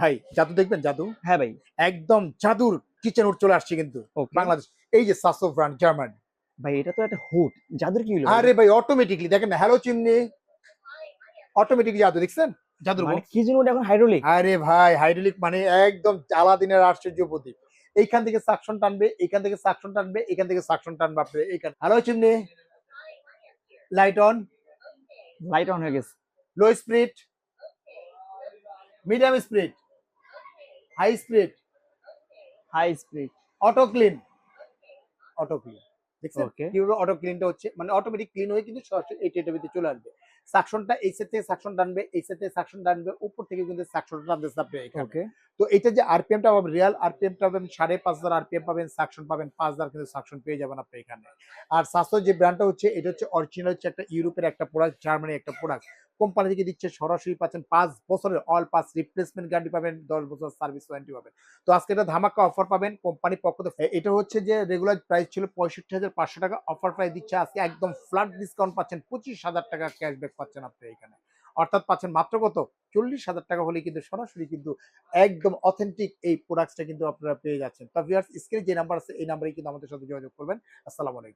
ভাই জাদু দেখবেন জাদু হ্যাঁ ভাই। একদম জাদুর কিচেন উড চলে আসছে কিন্তু ওকে। বাংলাদেশ। এই যে সাসো ব্র্যান্ড জার্মান। ভাই এটা তো একটা হুড। জাদুর কি হলো ভাই আরে এটা? ভাই অটোমেটিকলি দেখেন না, হ্যালো চিমনি অটোমেটিকলি জাদু দেখছেন, জাদুর মানে বক্স। কি জন্য ওটা এখন হাইড্রোলিক? আরে ভাই হাইড্রোলিক মানে একদম আলাদিনের আশ্চর্য প্রতীক। এইখান থেকে সাকশন টানবে, এইখান থেকে সাকশন টানবে, এখান থেকে সাকশন টানবে আপনি এইখান। Hello chimney, light on, light on হয়ে গেছে। Low speed, medium speed, high speed, high speed. Auto clean, auto clean. দেখছেন ওকে। কিভাবে অটো ক্লিনটা হচ্ছে, মানে অটোমেটিক ক্লিন হয়ে কিন্তু সরাসরি এই টেটের ভিতরে চলে আসবে। সাকশনটা এই সেট থেকে সাকশন টানবে, এই সেট থেকে সাকশন টানবে, উপর থেকে কিন্তু সাকশনটা টানতেছে আপনি এখানে। ওকে। তো এটা যে আরপিএমটা পাবেন, রিয়াল আরপিএমটা পাবেন ৫,৫০০ আরপিএম পাবেন, সাকশন পাবেন ৫,০০০ কিন্তু সাকশন পেয়ে যাবেন আপনি এখানে। আর সাসো যে ব্র্যান্ডটা হচ্ছে এটা হচ্ছে অরিজিনাল হচ্ছে একটা ইউরোপের একটা প্রোডাক্ট, জার্মানির একটা প্রোডাক্ট। কোম্পানি থেকে দিচ্ছে সরাসরি পাচ্ছেন ৫ বছরের অল পাস রিপ্লেসমেন্ট গ্যারান্টি পাবেন, ১০ বছর সার্ভিস ওয়ারেন্টি পাবেন। তো আজকে এটা ধামাকা অফার পাবেন কোম্পানির পক্ষ থেকে। এটা হচ্ছে যে রেগুলার প্রাইস ছিল ৬৫,৫০০ টাকা, অফার প্রাইস দিচ্ছে আজকে একদম ফ্ল্যাট ডিসকাউন্ট পাচ্ছেন ২৫,০০০ টাকা ক্যাশব্যাক পাচ্ছেন আপনি এখানে। অর্থাৎ পাচ্ছেন মাত্র কত ৪০,০০০ টাকা হলে কিন্তু সরাসরি কিন্তু একদম অথেন্টিক এই প্রোডাক্টসটা কিন্তু আপনারা পেয়ে যাচ্ছেন। তো ভিউয়ার্স স্ক্রিনে যে নাম্বার আছে এই নাম্বারে কিন্তু আমাদের সাথে যোগাযোগ করবেন। আসসালামু আলাইকুম।